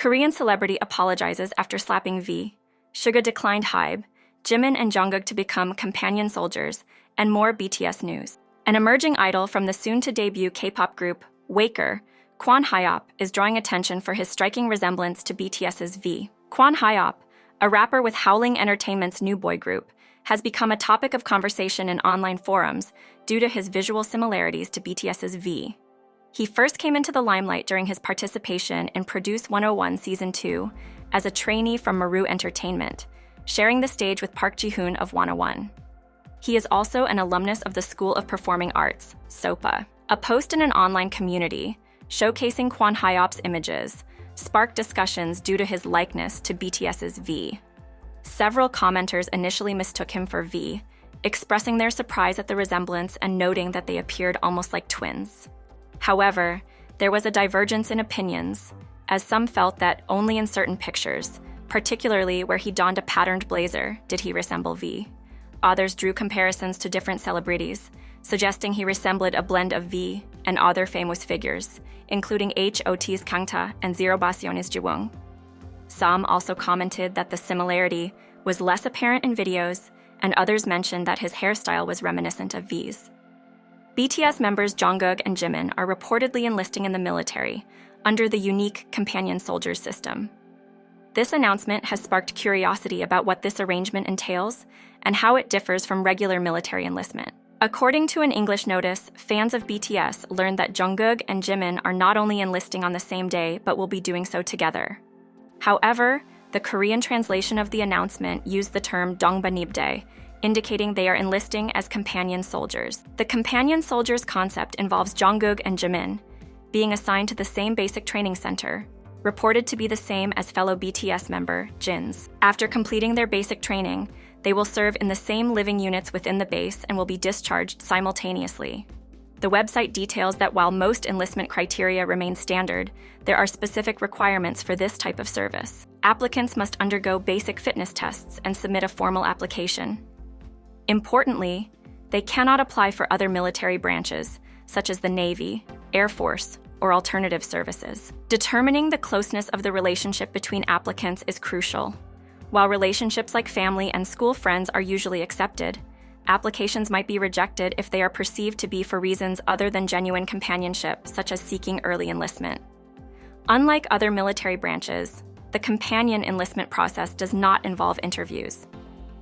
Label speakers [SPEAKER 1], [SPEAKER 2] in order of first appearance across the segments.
[SPEAKER 1] Korean celebrity apologizes after slapping V. Suga declined HYBE. Jimin and Jungkook to become companion soldiers, and more BTS news. An emerging idol from the soon-to-debut K-pop group, Waker, Kwon Hyop, is drawing attention for his striking resemblance to BTS's V. Kwon Hyop, a rapper with Howling Entertainment's new boy group, has become a topic of conversation in online forums due to his visual similarities to BTS's V. He first came into the limelight during his participation in Produce 101 Season 2 as a trainee from Maru Entertainment, sharing the stage with Park Ji-hoon of 101. He is also an alumnus of the School of Performing Arts, SOPA. A post in an online community showcasing Kwon Hyop's images sparked discussions due to his likeness to BTS's V. Several commenters initially mistook him for V, expressing their surprise at the resemblance and noting that they appeared almost like twins. However, there was a divergence in opinions, as some felt that only in certain pictures, particularly where he donned a patterned blazer, did he resemble V. Others drew comparisons to different celebrities, suggesting he resembled a blend of V and other famous figures, including HOT's Kangta and Zero Basion's Jiwon. Some also commented that the similarity was less apparent in videos, and others mentioned that his hairstyle was reminiscent of V's. BTS members Jungkook and Jimin are reportedly enlisting in the military under the unique companion soldiers system. This announcement has sparked curiosity about what this arrangement entails and how it differs from regular military enlistment. According to an English notice, fans of BTS learned that Jungkook and Jimin are not only enlisting on the same day but will be doing so together. However, the Korean translation of the announcement used the term Dongbanibdae, indicating they are enlisting as companion soldiers. The companion soldiers concept involves Jungkook and Jimin being assigned to the same basic training center, reported to be the same as fellow BTS member Jin's. After completing their basic training, they will serve in the same living units within the base and will be discharged simultaneously. The website details that while most enlistment criteria remain standard, there are specific requirements for this type of service. Applicants must undergo basic fitness tests and submit a formal application. Importantly, they cannot apply for other military branches, such as the Navy, Air Force, or alternative services. Determining the closeness of the relationship between applicants is crucial. While relationships like family and school friends are usually accepted, applications might be rejected if they are perceived to be for reasons other than genuine companionship, such as seeking early enlistment. Unlike other military branches, the companion enlistment process does not involve interviews.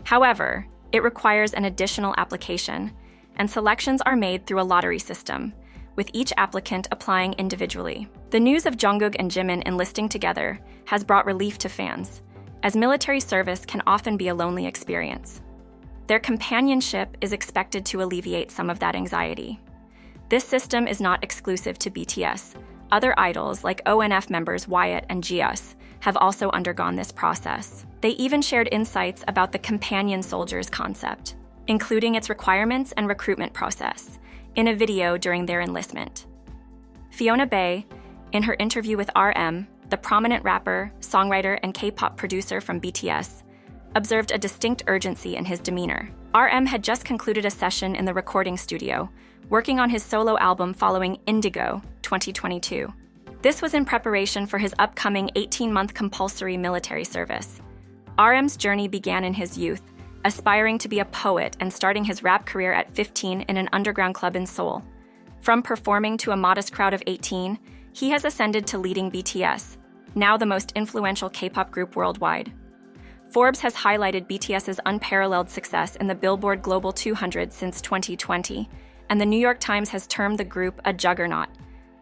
[SPEAKER 1] However, it requires an additional application, and selections are made through a lottery system, with each applicant applying individually. The news of Jungkook and Jimin enlisting together has brought relief to fans, as military service can often be a lonely experience. Their companionship is expected to alleviate some of that anxiety. This system is not exclusive to BTS. Other idols like ONF members Wyatt and Jius have also undergone this process. They even shared insights about the companion soldiers concept, including its requirements and recruitment process, in a video during their enlistment. Fiona Bae, in her interview with RM, the prominent rapper, songwriter, and K-pop producer from BTS, observed a distinct urgency in his demeanor. RM had just concluded a session in the recording studio, working on his solo album following Indigo 2022. This was in preparation for his upcoming 18-month compulsory military service. RM's journey began in his youth, aspiring to be a poet and starting his rap career at 15 in an underground club in Seoul. From performing to a modest crowd of 18, he has ascended to leading BTS, now the most influential K-pop group worldwide. Forbes has highlighted BTS's unparalleled success in the Billboard Global 200 since 2020, and the New York Times has termed the group a juggernaut.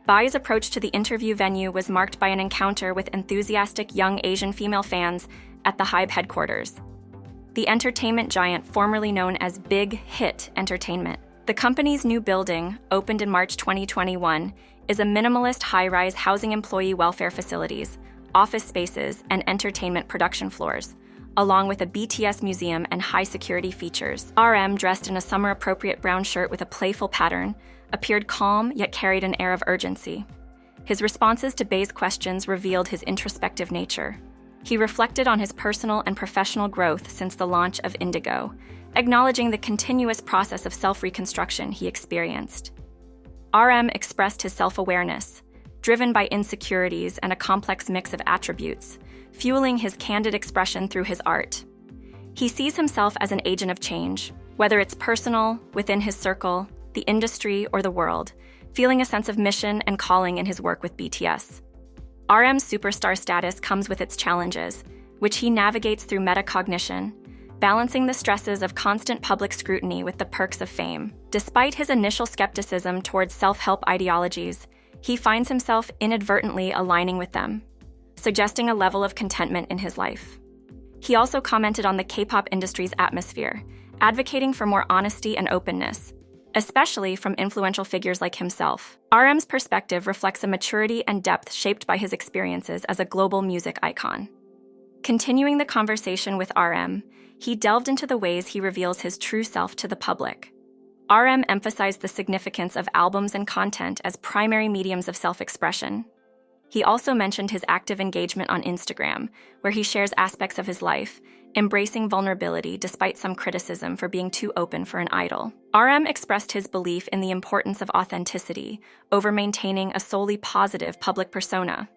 [SPEAKER 1] Bae's approach to the interview venue was marked by an encounter with enthusiastic young Asian female fans at the HYBE headquarters. The entertainment giant formerly known as BigHit Entertainment. The company's new building, opened in March 2021, is a minimalist high-rise housing employee welfare facilities, office spaces, and entertainment production floors, along with a BTS museum and high-security features. RM, dressed in a summer-appropriate brown shirt with a playful pattern, appeared calm yet carried an air of urgency. His responses to Bae's questions revealed his introspective nature. He reflected on his personal and professional growth since the launch of Indigo, acknowledging the continuous process of self-reconstruction he experienced. RM expressed his self-awareness, driven by insecurities and a complex mix of attributes, fueling his candid expression through his art. He sees himself as an agent of change, whether it's personal, within his circle, the industry, or the world, feeling a sense of mission and calling in his work with BTS. RM's superstar status comes with its challenges, which he navigates through metacognition, balancing the stresses of constant public scrutiny with the perks of fame. Despite his initial skepticism towards self-help ideologies, he finds himself inadvertently aligning with them, suggesting a level of contentment in his life. He also commented on the K-pop industry's atmosphere, advocating for more honesty and openness, especially from influential figures like himself. RM's perspective reflects a maturity and depth shaped by his experiences as a global music icon. Continuing the conversation with RM, he delved into the ways he reveals his true self to the public. RM emphasized the significance of albums and content as primary mediums of self-expression. He also mentioned his active engagement on Instagram, where he shares aspects of his life, embracing vulnerability despite some criticism for being too open for an idol. RM expressed his belief in the importance of authenticity over maintaining a solely positive public persona.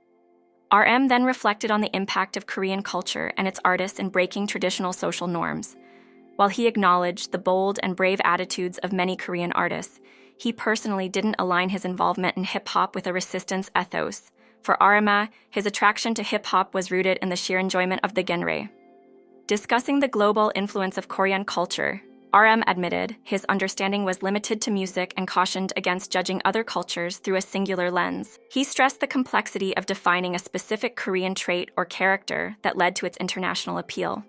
[SPEAKER 1] RM then reflected on the impact of Korean culture and its artists in breaking traditional social norms. While he acknowledged the bold and brave attitudes of many Korean artists, he personally didn't align his involvement in hip-hop with a resistance ethos. For RM, his attraction to hip-hop was rooted in the sheer enjoyment of the genre. Discussing the global influence of Korean culture, RM admitted his understanding was limited to music and cautioned against judging other cultures through a singular lens. He stressed the complexity of defining a specific Korean trait or character that led to its international appeal.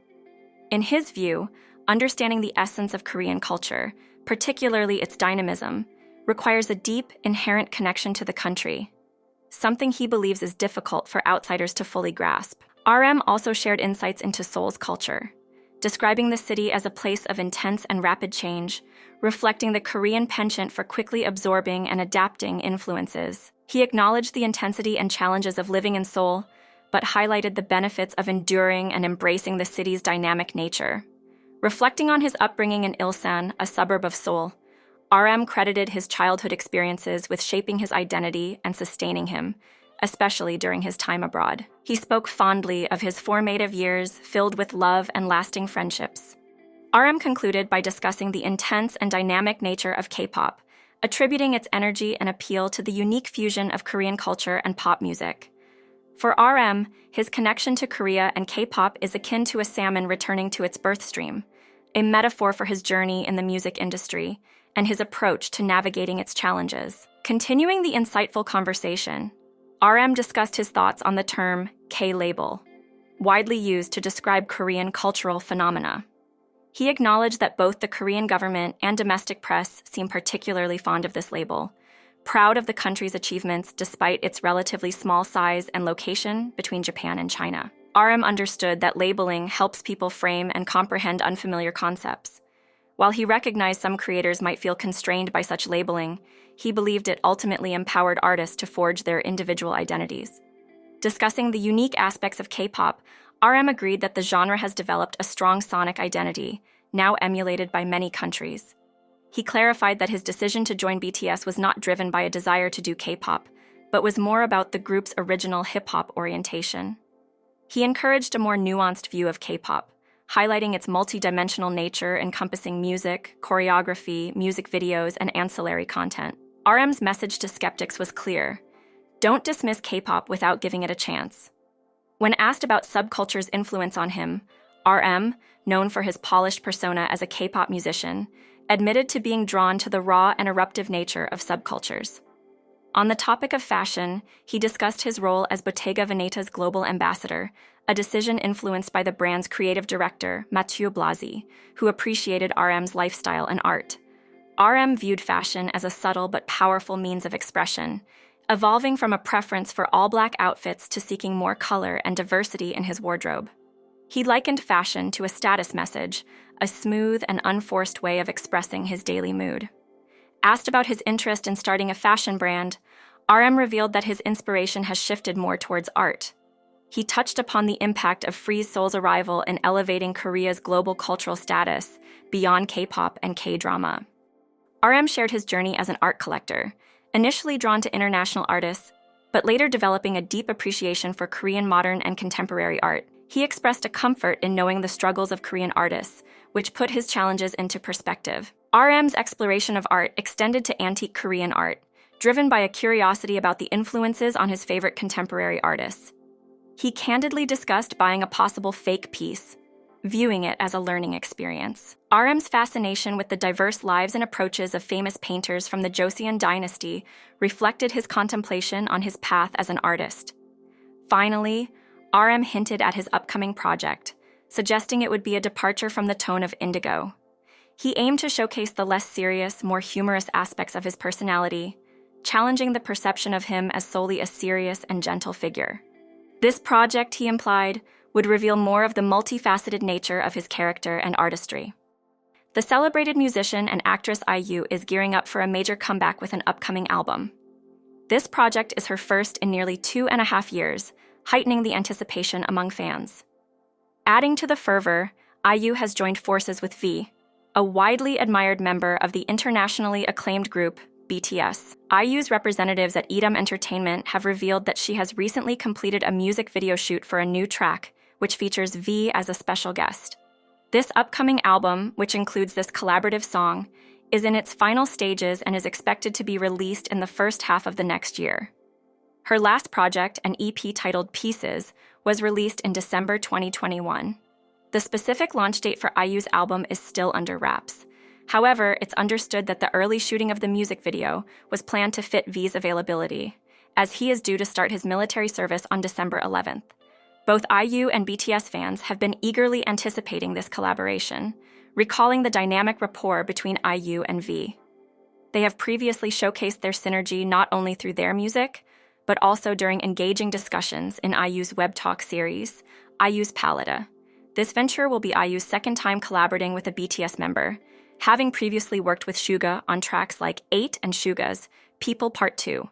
[SPEAKER 1] In his view, understanding the essence of Korean culture, particularly its dynamism, requires a deep, inherent connection to the country, something he believes is difficult for outsiders to fully grasp. RM also shared insights into Seoul's culture, describing the city as a place of intense and rapid change, reflecting the Korean penchant for quickly absorbing and adapting influences. He acknowledged the intensity and challenges of living in Seoul, but highlighted the benefits of enduring and embracing the city's dynamic nature. Reflecting on his upbringing in Ilsan, a suburb of Seoul, RM credited his childhood experiences with shaping his identity and sustaining him, especially during his time abroad. He spoke fondly of his formative years filled with love and lasting friendships. RM concluded by discussing the intense and dynamic nature of K-pop, attributing its energy and appeal to the unique fusion of Korean culture and pop music. For RM, his connection to Korea and K-pop is akin to a salmon returning to its birth stream, a metaphor for his journey in the music industry and his approach to navigating its challenges. Continuing the insightful conversation, RM discussed his thoughts on the term K-label, widely used to describe Korean cultural phenomena. He acknowledged that both the Korean government and domestic press seem particularly fond of this label, proud of the country's achievements despite its relatively small size and location between Japan and China. RM understood that labeling helps people frame and comprehend unfamiliar concepts. While he recognized some creators might feel constrained by such labeling, he believed it ultimately empowered artists to forge their individual identities. Discussing the unique aspects of K-pop, RM agreed that the genre has developed a strong sonic identity, now emulated by many countries. He clarified that his decision to join BTS was not driven by a desire to do K-pop, but was more about the group's original hip-hop orientation. He encouraged a more nuanced view of K-pop, highlighting its multi-dimensional nature encompassing music, choreography, music videos, and ancillary content. RM's message to skeptics was clear: don't dismiss K-pop without giving it a chance. When asked about subculture's influence on him, RM, known for his polished persona as a K-pop musician, admitted to being drawn to the raw and eruptive nature of subcultures. On the topic of fashion, he discussed his role as Bottega Veneta's global ambassador, a decision influenced by the brand's creative director, Matteo Blasi, who appreciated RM's lifestyle and art. RM viewed fashion as a subtle but powerful means of expression, evolving from a preference for all-black outfits to seeking more color and diversity in his wardrobe. He likened fashion to a status message, a smooth and unforced way of expressing his daily mood. Asked about his interest in starting a fashion brand, RM revealed that his inspiration has shifted more towards art. He touched upon the impact of Free Soul's arrival in elevating Korea's global cultural status beyond K-pop and K-drama. RM shared his journey as an art collector, initially drawn to international artists, but later developing a deep appreciation for Korean modern and contemporary art. He expressed a comfort in knowing the struggles of Korean artists, which put his challenges into perspective. RM's exploration of art extended to antique Korean art, driven by a curiosity about the influences on his favorite contemporary artists. He candidly discussed buying a possible fake piece, viewing it as a learning experience. RM's fascination with the diverse lives and approaches of famous painters from the Joseon dynasty reflected his contemplation on his path as an artist. Finally, RM hinted at his upcoming project, suggesting it would be a departure from the tone of Indigo. He aimed to showcase the less serious, more humorous aspects of his personality, challenging the perception of him as solely a serious and gentle figure. This project, he implied, would reveal more of the multifaceted nature of his character and artistry. The celebrated musician and actress IU is gearing up for a major comeback with an upcoming album. This project is her first in nearly 2.5 years, heightening the anticipation among fans. Adding to the fervor, IU has joined forces with V, a widely admired member of the internationally acclaimed group BTS. IU's representatives at EDM Entertainment have revealed that she has recently completed a music video shoot for a new track, which features V as a special guest. This upcoming album, which includes this collaborative song, is in its final stages and is expected to be released in the first half of the next year. Her last project, an EP titled Pieces, was released in December 2021. The specific launch date for IU's album is still under wraps. However, it's understood that the early shooting of the music video was planned to fit V's availability, as he is due to start his military service on December 11th. Both IU and BTS fans have been eagerly anticipating this collaboration, recalling the dynamic rapport between IU and V. They have previously showcased their synergy not only through their music, but also during engaging discussions in IU's web talk series, IU's Palette. This venture will be IU's second time collaborating with a BTS member, having previously worked with Suga on tracks like 8 and Suga's People Part 2.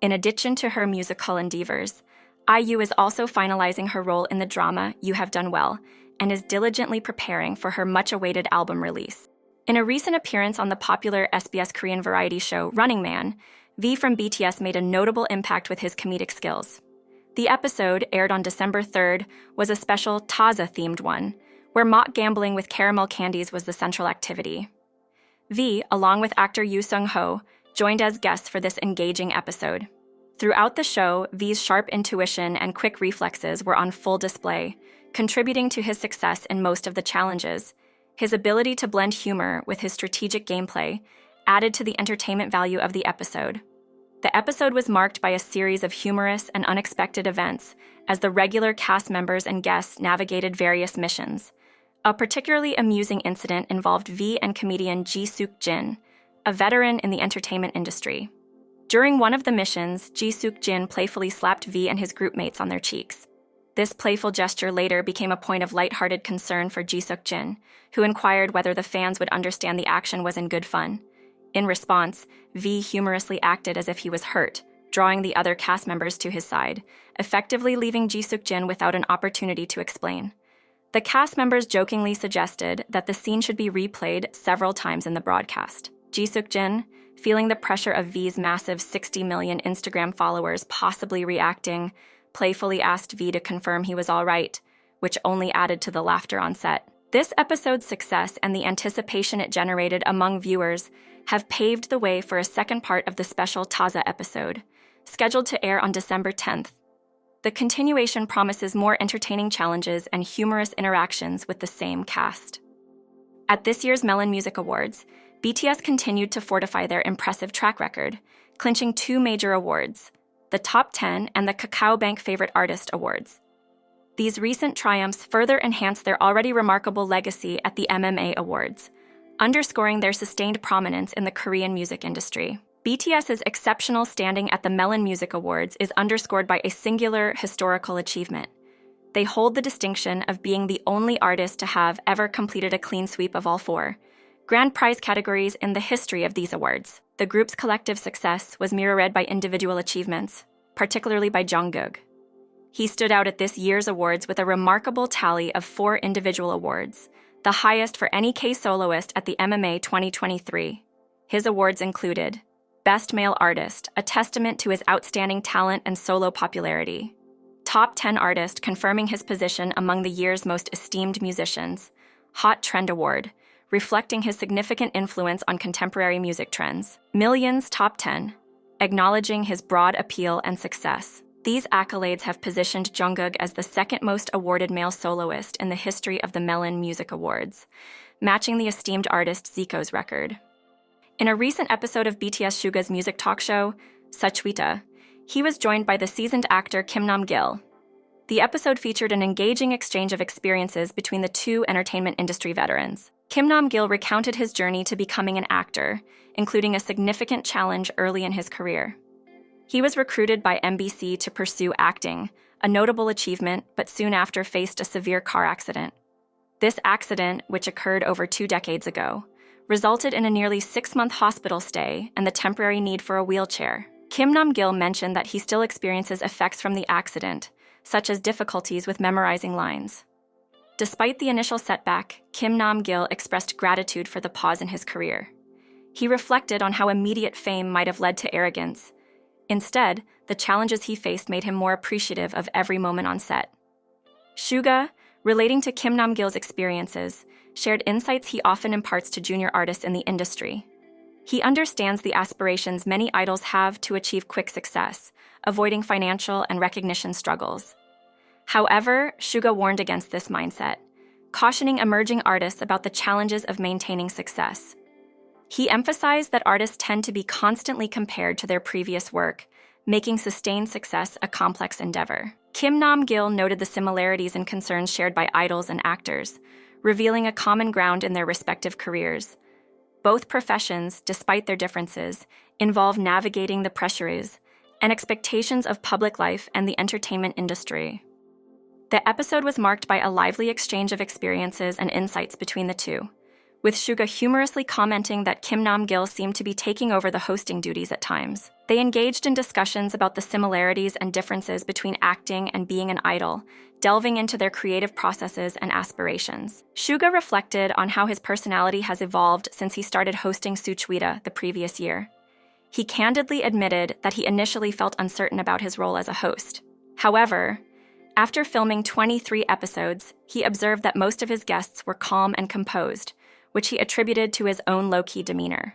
[SPEAKER 1] In addition to her musical endeavors, IU is also finalizing her role in the drama You Have Done Well and is diligently preparing for her much-awaited album release. In a recent appearance on the popular SBS Korean variety show Running Man, V from BTS made a notable impact with his comedic skills. The episode, aired on December 3rd, was a special Taza-themed one, where mock gambling with caramel candies was the central activity. V, along with actor Yoo Sung-ho, joined as guests for this engaging episode. Throughout the show, V's sharp intuition and quick reflexes were on full display, contributing to his success in most of the challenges. His ability to blend humor with his strategic gameplay added to the entertainment value of the episode. The episode was marked by a series of humorous and unexpected events as the regular cast members and guests navigated various missions. A particularly amusing incident involved V and comedian Ji-Suk Jin, a veteran in the entertainment industry. During one of the missions, Ji-Suk Jin playfully slapped V and his group mates on their cheeks. This playful gesture later became a point of lighthearted concern for Ji-Suk Jin, who inquired whether the fans would understand the action was in good fun. In response, V humorously acted as if he was hurt, drawing the other cast members to his side, effectively leaving Ji-Suk Jin without an opportunity to explain. The cast members jokingly suggested that the scene should be replayed several times in the broadcast. Ji-Suk Jin, feeling the pressure of V's massive 60 million Instagram followers possibly reacting, playfully asked V to confirm he was all right, which only added to the laughter on set. This episode's success and the anticipation it generated among viewers have paved the way for a second part of the special Taza episode, scheduled to air on December 10th. The continuation promises more entertaining challenges and humorous interactions with the same cast. At this year's Melon Music Awards, BTS continued to fortify their impressive track record, clinching 2 major awards, the Top 10 and the Kakao Bank Favorite Artist Awards. These recent triumphs further enhanced their already remarkable legacy at the MMA Awards, underscoring their sustained prominence in the Korean music industry. BTS's exceptional standing at the Melon Music Awards is underscored by a singular historical achievement. They hold the distinction of being the only artist to have ever completed a clean sweep of all 4 grand prize categories in the history of these awards. The group's collective success was mirrored by individual achievements, particularly by Jungkook. He stood out at this year's awards with a remarkable tally of 4 individual awards, the highest for any K soloist at the MMA 2023. His awards included Best Male Artist, a testament to his outstanding talent and solo popularity. Top 10 Artist, confirming his position among the year's most esteemed musicians. Hot Trend Award, reflecting his significant influence on contemporary music trends. Millions Top 10, acknowledging his broad appeal and success. These accolades have positioned Jungkook as the second most awarded male soloist in the history of the Melon Music Awards, matching the esteemed artist Zico's record. In a recent episode of BTS Suga's music talk show, HYBE, he was joined by the seasoned actor Kim Nam-gil. The episode featured an engaging exchange of experiences between the two entertainment industry veterans. Kim Nam-gil recounted his journey to becoming an actor, including a significant challenge early in his career. He was recruited by MBC to pursue acting, a notable achievement, but soon after faced a severe car accident. This accident, which occurred over 2 decades ago, resulted in a nearly 6-month hospital stay and the temporary need for a wheelchair. Kim Nam-gil mentioned that he still experiences effects from the accident, such as difficulties with memorizing lines. Despite the initial setback, Kim Nam-gil expressed gratitude for the pause in his career. He reflected on how immediate fame might have led to arrogance. Instead, the challenges he faced made him more appreciative of every moment on set. Suga, relating to Kim Nam-gil's experiences, shared insights he often imparts to junior artists in the industry. He understands the aspirations many idols have to achieve quick success, avoiding financial and recognition struggles. However, Suga warned against this mindset, cautioning emerging artists about the challenges of maintaining success. He emphasized that artists tend to be constantly compared to their previous work, making sustained success a complex endeavor. Kim Nam-gil noted the similarities and concerns shared by idols and actors, revealing a common ground in their respective careers. Both professions, despite their differences, involve navigating the pressures and expectations of public life and the entertainment industry. The episode was marked by a lively exchange of experiences and insights between the two, with Suga humorously commenting that Kim Nam-gil seemed to be taking over the hosting duties at times. They engaged in discussions about the similarities and differences between acting and being an idol, delving into their creative processes and aspirations. Suga reflected on how his personality has evolved since he started hosting HYBE the previous year. He candidly admitted that he initially felt uncertain about his role as a host. However, after filming 23 episodes, he observed that most of his guests were calm and composed, which he attributed to his own low-key demeanor.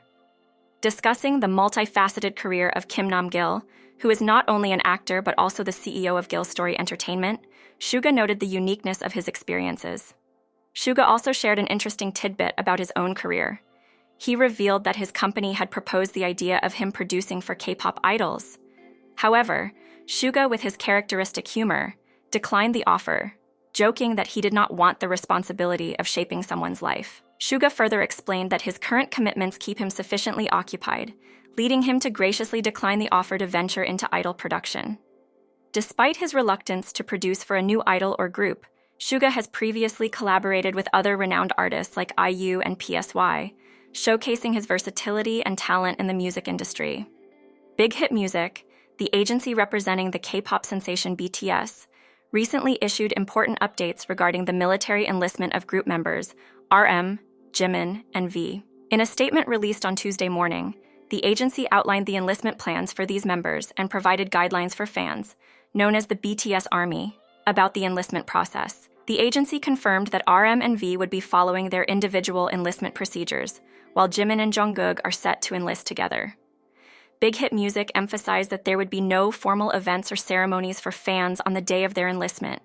[SPEAKER 1] Discussing the multifaceted career of Kim Nam-gil, who is not only an actor but also the CEO of Gil Story Entertainment, Suga noted the uniqueness of his experiences. Suga also shared an interesting tidbit about his own career. He revealed that his company had proposed the idea of him producing for K-pop idols. However, Suga, with his characteristic humor, declined the offer, joking that he did not want the responsibility of shaping someone's life. Suga further explained that his current commitments keep him sufficiently occupied, leading him to graciously decline the offer to venture into idol production. Despite his reluctance to produce for a new idol or group, Suga has previously collaborated with other renowned artists like IU and PSY, showcasing his versatility and talent in the music industry. BigHit Music, the agency representing the K-pop sensation BTS, recently issued important updates regarding the military enlistment of group members RM, Jimin, and V. In a statement released on Tuesday morning, the agency outlined the enlistment plans for these members and provided guidelines for fans, known as the BTS Army, about the enlistment process. The agency confirmed that RM and V would be following their individual enlistment procedures, while Jimin and Jungkook are set to enlist together. BigHit Music emphasized that there would be no formal events or ceremonies for fans on the day of their enlistment.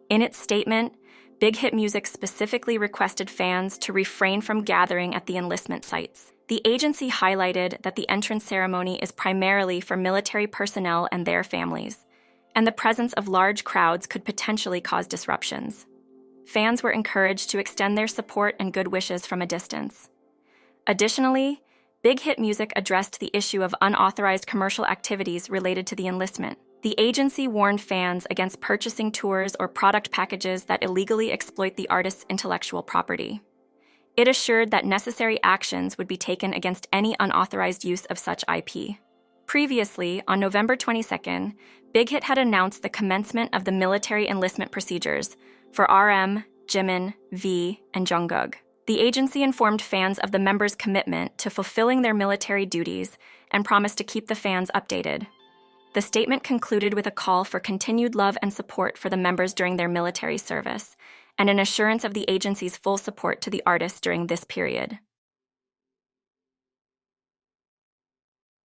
[SPEAKER 1] In its statement, BigHit Music specifically requested fans to refrain from gathering at the enlistment sites. The agency highlighted that the entrance ceremony is primarily for military personnel and their families, and the presence of large crowds could potentially cause disruptions. Fans were encouraged to extend their support and good wishes from a distance. Additionally, BigHit Music addressed the issue of unauthorized commercial activities related to the enlistment. The agency warned fans against purchasing tours or product packages that illegally exploit the artist's intellectual property. It assured that necessary actions would be taken against any unauthorized use of such IP. Previously, on November 22nd, BigHit had announced the commencement of the military enlistment procedures for RM, Jimin, V, and Jungkook. The agency informed fans of the members' commitment to fulfilling their military duties and promised to keep the fans updated. The statement concluded with a call for continued love and support for the members during their military service, and an assurance of the agency's full support to the artists during this period.